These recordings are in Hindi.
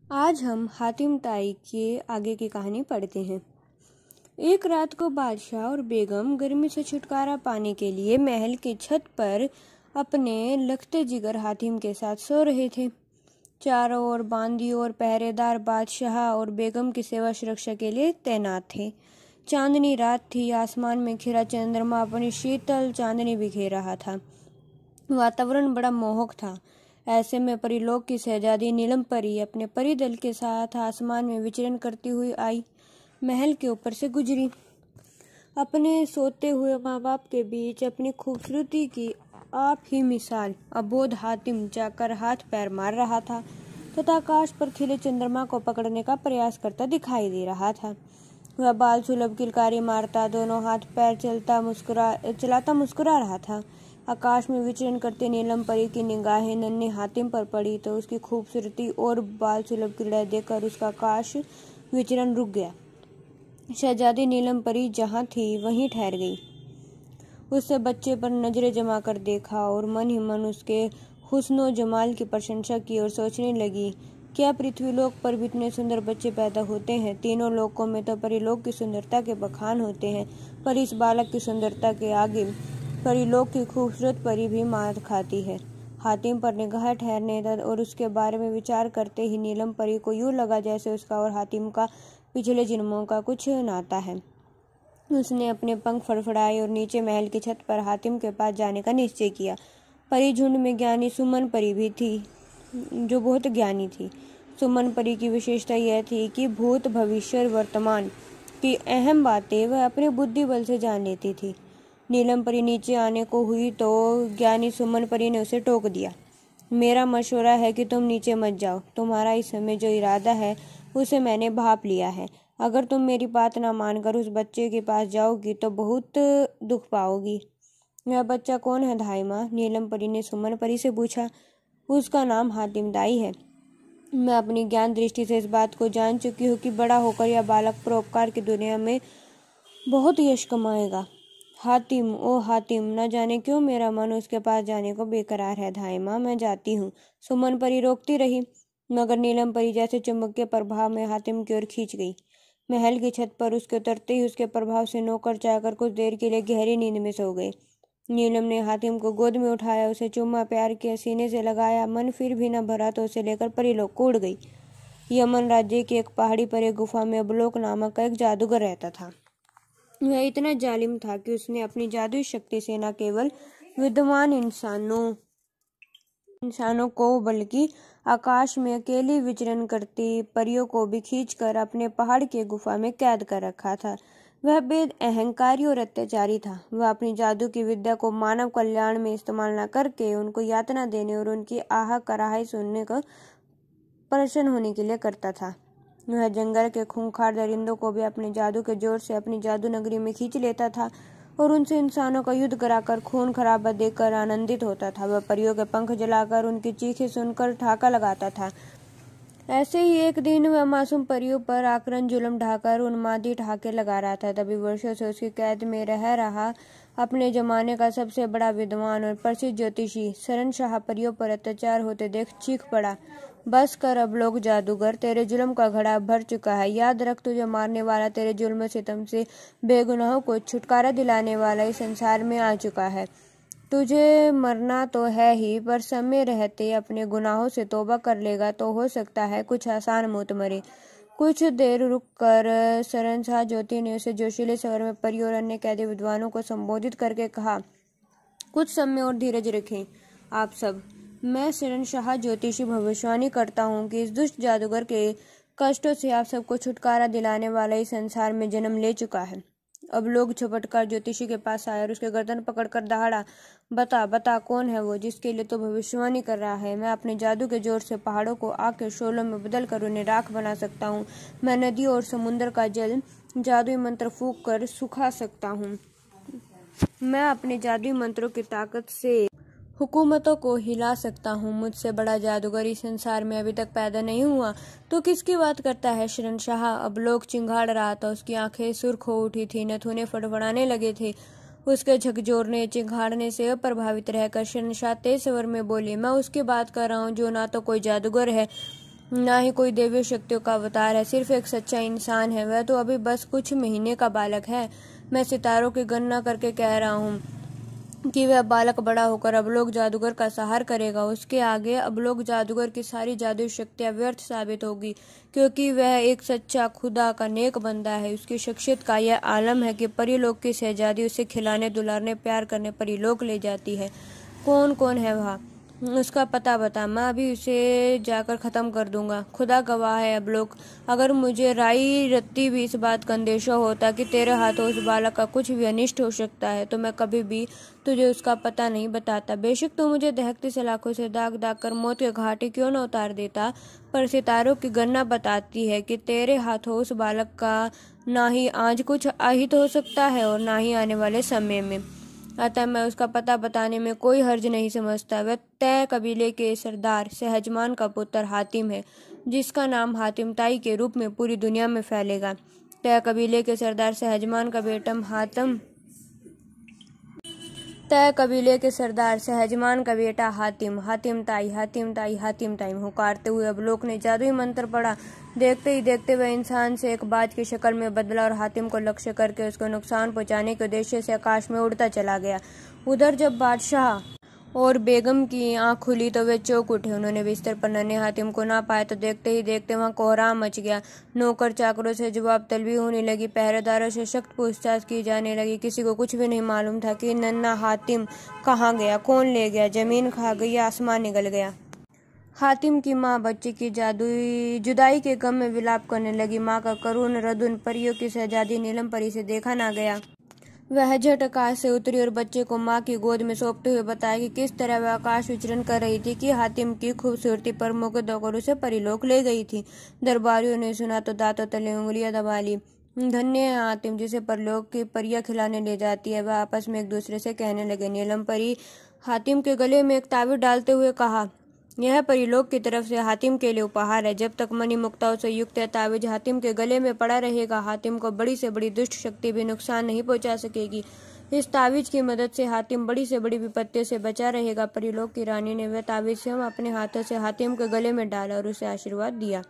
आज हम हातिम ताई के आगे की कहानी पढ़ते हैं। एक रात को बादशाह और बेगम गर्मी से छुटकारा पाने के लिए महल की छत पर अपने लखते जिगर हातिम के साथ सो रहे थे। चारों ओर बांदी और पहरेदार बादशाह और बेगम की सेवा सुरक्षा के लिए तैनात थे। चांदनी रात थी। आसमान में खिला चंद्रमा अपनी शीतल चांदनी बिखेर रहा था। वातावरण बड़ा मोहक था। ऐसे में परीलोक की शहजादी नीलम परी अपने परी दल के साथ आसमान में विचरण करती हुई आई। महल के ऊपर से गुजरी। अपने सोते हुए माँ बाप के बीच अपनी खूबसूरती की आप ही मिसाल अबोध हातिम जाकर हाथ पैर मार रहा था तथा आकाश पर खिले चंद्रमा को पकड़ने का प्रयास करता दिखाई दे रहा था। वह बाल सुलभ किलकारी मारता दोनों हाथ पैर चलाता मुस्कुरा रहा था। आकाश में विचरण करते नीलम परी की निगाहें नन्हे हातिम पर पड़ी तो उसकी खूबसूरती और बाल सुलभ क्रीड़ा देखकर उसका आकाश विचरण रुक गया। शहजादी नीलम परी जहाँ थी वहीं ठहर गई। उससे बच्चे पर नजरें जमा कर देखा और मन ही मन उसके हुस्नो जमाल की प्रशंसा की और सोचने लगी, क्या पृथ्वीलोक पर भी इतने सुंदर बच्चे पैदा होते हैं। तीनों लोकों में तो परिलोक की सुंदरता के बखान होते हैं, पर इस बालक की सुंदरता के आगे परिलोक की खूबसूरत परी भी मात खाती है। हातिम पर निगाह ठहरने और उसके बारे में विचार करते ही नीलम परी को यूं लगा जैसे उसका और हातिम का पिछले जन्मों का कुछ नाता है। उसने अपने पंख फड़फड़ाए और नीचे महल की छत पर हातिम के पास जाने का निश्चय किया। परी झुंड में ज्ञानी सुमन परी भी थी, जो बहुत ज्ञानी थी। सुमन परी की विशेषता यह थी कि भूत भविष्य और वर्तमान की अहम बातें वह अपने बुद्धि बल से जान लेती थी। नीलम परी नीचे आने को हुई तो ज्ञानी सुमन परी ने उसे टोक दिया। मेरा मशवरा है कि तुम नीचे मत जाओ। तुम्हारा इस समय जो इरादा है उसे मैंने भाप लिया है। अगर तुम मेरी बात ना मानकर उस बच्चे के पास जाओगी तो बहुत दुख पाओगी। यह बच्चा कौन है धाई माँ? नीलम परी ने सुमन परी से पूछा। उसका नाम हातिम दाई है। मैं अपनी ज्ञान दृष्टि से इस बात को जान चुकी हूँ कि बड़ा होकर यह बालक परोपकार की दुनिया में बहुत यश कमाएगा। हातिम, ओ हातिम, न जाने क्यों मेरा मन उसके पास जाने को बेकरार है। धाई माँ, मैं जाती हूँ। सुमन परी रोकती रही, मगर नीलम परी जैसे चुंबक के प्रभाव में हातिम की ओर खींच गई। महल की छत पर उसके उतरते ही उसके प्रभाव से नौकर चाकर कुछ देर के लिए गहरी नींद में सो गए। नीलम ने हातिम को गोद में उठाया, उसे चुम्मा प्यार के सीने से लगाया। मन फिर भी न भरा तो उसे लेकर परीलोक को उड़ गई। यमन राज्य की एक पहाड़ी पर एक गुफा में अबलोक नामक का एक जादूगर रहता था। वह इतना जालिम था कि उसने अपनी जादुई शक्ति से न केवल विद्वान इंसानों को बल्कि आकाश में अकेली विचरण करती परियों को भी खींचकर अपने पहाड़ के गुफा में कैद कर रखा था। वह बेद अहंकारी और अत्याचारी था। वह अपनी जादू की विद्या को मानव कल्याण में इस्तेमाल न करके उनको यातना देने और उनकी आह कराही सुनने को प्रसन्न होने के लिए करता था। वह जंगल के खूंखार दरिंदों को भी अपने जादू के जोर से अपनी जादू नगरी में खींच लेता था और उनसे इंसानों का युद्ध कराकर खून खराबा देखकर आनंदित होता था। वह परियों के पंख जलाकर उनकी चीखें सुनकर ठहाका लगाता था। ऐसे ही एक दिन वह मासूम परियों पर आक्रामक जुल्म ढाकर उन्मादी ठहाके लगा रहा था। तभी वर्षों से उसकी कैद में रह रहा अपने जमाने का सबसे बड़ा विद्वान और प्रसिद्ध ज्योतिषी शहंशाह परियों पर अत्याचार होते देख चीख पड़ा, बस कर अब लोग जादूगर, तेरे जुल्म का घड़ा भर चुका है। याद रख, तुझे मारने वाला तेरे जुल्म सितम से बेगुनाहों को छुटकारा दिलाने वाला इस संसार में आ चुका है। तुझे मरना तो है ही, पर समय रहते अपने गुनाहों से तौबा कर लेगा तो हो सकता है कुछ आसान मौत मरे। कुछ देर रुक कर शहंशाह ज्योति ने उसे जोशीले स्वर में परियों और अन्य कैदी विद्वानों को संबोधित करके कहा, कुछ समय और धीरज रखें आप सब। मैं शहंशाह ज्योतिषी भविष्यवाणी करता हूँ कि इस दुष्ट जादूगर के कष्टों से आप सबको छुटकारा दिलाने वाला इस संसार में जन्म ले चुका है। अब लोग झपटकर ज्योतिषी के पास आए और उसके गर्दन पकड़कर दहाड़ा, बता बता, कौन है वो जिसके लिए तो भविष्यवाणी कर रहा है? मैं अपने जादू के जोर से पहाड़ों को आग के शोलों में बदल कर उन्हें राख बना सकता हूँ। मैं नदियों और समुद्र का जल जादुई मंत्र फूंक कर सुखा सकता हूँ। मैं अपने जादुई मंत्रों की ताकत से हुकूमतों को हिला सकता हूँ। मुझसे बड़ा जादूगर इस संसार में अभी तक पैदा नहीं हुआ। तो किसकी बात करता है शहंशाह? अब लोग चिंगाड़ रहा था। उसकी आंखें सुर्ख हो उठी थी, नथुने फड़फड़ाने लगे थे। उसके झकझोरने चिंगाड़ने से अप्रभावित रहकर शहंशाह तेज स्वर में बोले, मैं उसकी बात कर रहा हूँ जो ना तो कोई जादूगर है ना ही कोई देवी शक्तियों का अवतार है, सिर्फ एक सच्चा इंसान है। वह तो अभी बस कुछ महीने का बालक है। मैं सितारों की गणना करके कह रहा हूँ कि वह बालक बड़ा होकर अबलोक जादूगर का सहार करेगा। उसके आगे अबलोक जादूगर की सारी जादुई शक्तियां व्यर्थ साबित होगी, क्योंकि वह एक सच्चा खुदा का नेक बंदा है। उसकी शख्सियत का यह आलम है कि परीलोक की शहजादी उसे खिलाने दुलारने प्यार करने परीलोक ले जाती है। कौन कौन है वहाँ, उसका पता बता, मैं अभी उसे जाकर खत्म कर दूंगा। खुदा गवाह है अबलोक, अगर मुझे राई रत्ती भी इस बात का अंदेशा होता कि तेरे हाथों उस बालक का कुछ भी अनिष्ट हो सकता है, तो मैं कभी भी तुझे उसका पता नहीं बताता। बेशक तू मुझे दहकती सलाखों से दाग दाग कर मौत के घाटे क्यों न उतार देता, पर सितारों की गणना बताती है कि तेरे हाथों उस बालक का ना ही आज कुछ अहित हो सकता है और ना ही आने वाले समय में। अतः मैं उसका पता बताने में कोई हर्ज नहीं समझता। वह तय कबीले के सरदार सहजमान का पुत्र हातिम है, जिसका नाम हातिम ताई के रूप में पूरी दुनिया में फैलेगा। तय कबीले के सरदार सहजमान का बेटा हातिम, हातिम ताई, हातिम ताई, हातिम ताई हुकारते हुए अबलोक ने जादुई मंत्र पढ़ा। देखते ही देखते वह इंसान से एक बाज की शक्ल में बदला और हातिम को लक्ष्य करके उसको नुकसान पहुंचाने के उद्देश्य से आकाश में उड़ता चला गया। उधर जब बादशाह और बेगम की आंख खुली तो वे चौंक उठे। उन्होंने बिस्तर पर नन्हे हातिम को ना पाया तो देखते ही देखते वहां कोहराम मच गया। नौकर चाकरों से जवाब तलबी होने लगी, पहरेदारों से सख्त पूछताछ की जाने लगी। किसी को कुछ भी नहीं मालूम था कि नन्हा हातिम कहाँ गया, कौन ले गया, जमीन खा गई या आसमान निगल गया। हातिम की माँ बच्चे की जुदाई के गम में विलाप करने लगी। माँ का करुण रदुन परियों की शहजादी नीलम परी से देखा ना गया। वह झट आकाश से उतरी और बच्चे को माँ की गोद में सौंपते हुए बताया कि किस तरह वह आकाश विचरण कर रही थी कि हातिम की खूबसूरती पर मुग्ध होकर उसे परीलोक ले गई थी। दरबारियों ने सुना तो दांतों तले उंगलियां दबा ली। धन्य है हातिम जिसे परलोक की परियां खिलाने ले जाती है, वह आपस में एक दूसरे से कहने लगे। नीलम परी हातिम के गले में एक ताबीज डालते हुए कहा, यह परीलोक की तरफ से हातिम के लिए उपहार है। जब तक मणि मुक्ताओं से युक्त यह ताबीज हातिम के गले में पड़ा रहेगा, हातिम को बड़ी से बड़ी दुष्ट शक्ति भी नुकसान नहीं पहुंचा सकेगी। इस ताबीज की मदद से हातिम बड़ी से बड़ी विपत्तियों से बचा रहेगा। परीलोक की रानी ने वह ताबीज स्वयं अपने हाथों से हातिम के गले में डाला और उसे आशीर्वाद दिया।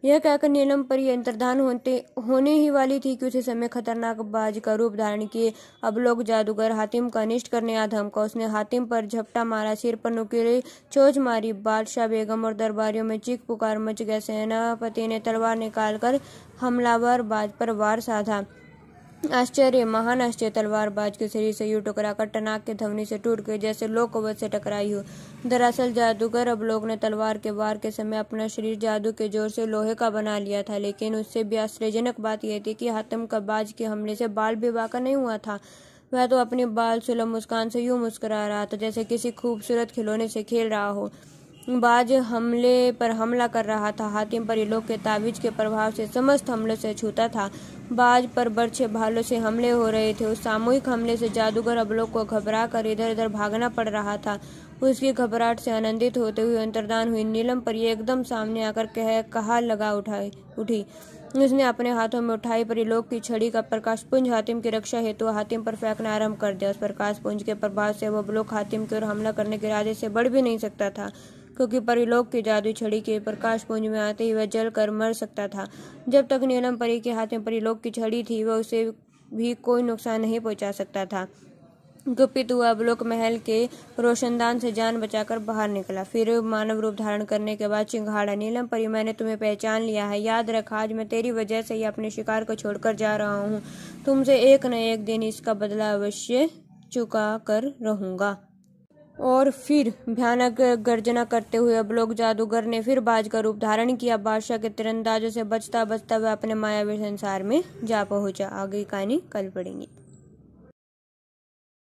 यह कहकर नीलम परी अंतर्धान होने ही वाली थी कि उसी समय खतरनाक बाज का रूप धारण किए अबलोक जादूगर हातिम का अनिष्ट करने आ धमका। उसने हातिम पर झपटा मारा, सिर पर नुकीली चोंच मारी। बादशाह, बेगम और दरबारियों में चीख पुकार मच गया। सेनापति ने तलवार निकालकर हमलावर बाज पर वार साधा। आश्चर्य, महान आश्चर्य! तलवारबाज के शरीर से यूं टकराकर टनाक के ध्वनि से टूट गई जैसे लोकवध से टकराई हो। दरअसल जादूगर अबलोक ने तलवार के वार के समय अपना शरीर जादू के जोर से लोहे का बना लिया था, लेकिन उससे भी आश्चर्यजनक बात यह थी कि हातिम का बाज के हमले से बाल भी बांका नहीं हुआ था। वह तो अपनी बाल सुलभ मुस्कान से यूं मुस्कुरा रहा था जैसे किसी खूबसूरत खिलौने से खेल रहा हो। बाज हमले पर हमला कर रहा था। हातिम परीलोक के ताबीज के प्रभाव से समस्त हमलों से छूता था। बाज पर बर्छे भालों से हमले हो रहे थे। उस सामूहिक हमले से जादूगर अबलोक को घबरा कर इधर उधर भागना पड़ रहा था। उसकी घबराहट से आनंदित होते हुए अंतर्धान हुई नीलम परी एकदम सामने आकर कहा लगा उठी। उसने अपने हाथों में उठाई परीलोक की छड़ी का प्रकाश पुंज हातिम की रक्षा हेतु हातिम पर फेंकना आरंभ कर दिया। उस प्रकाश पुंज के प्रभाव से वह अबलोक हातिम की ओर हमला करने के इरादे से बढ़ भी नहीं सकता था, क्योंकि परीलोक की जादुई छड़ी के प्रकाश पुंज में आते ही वह जल कर मर सकता था। जब तक नीलम परी के हाथ में परीलोक की छड़ी थी, वह उसे भी कोई नुकसान नहीं पहुंचा सकता था। गुप्त हुआ अबलोक महल के रोशनदान से जान बचाकर बाहर निकला। फिर मानव रूप धारण करने के बाद चिंघाड़ा, नीलम परी, मैंने तुम्हें पहचान लिया है। याद रख, आज मैं तेरी वजह से ही अपने शिकार को छोड़कर जा रहा हूँ। तुमसे एक न एक दिन इसका बदला अवश्य चुका कर रहूंगा। और फिर भयानक गर्जना करते हुए अबलोक जादूगर ने फिर बाज का रूप धारण किया। बादशाह के तीरंदाजों से बचता बचता वह अपने मायावी संसार में जा पहुंचा। आगे की कहानी कल पढ़ेंगे।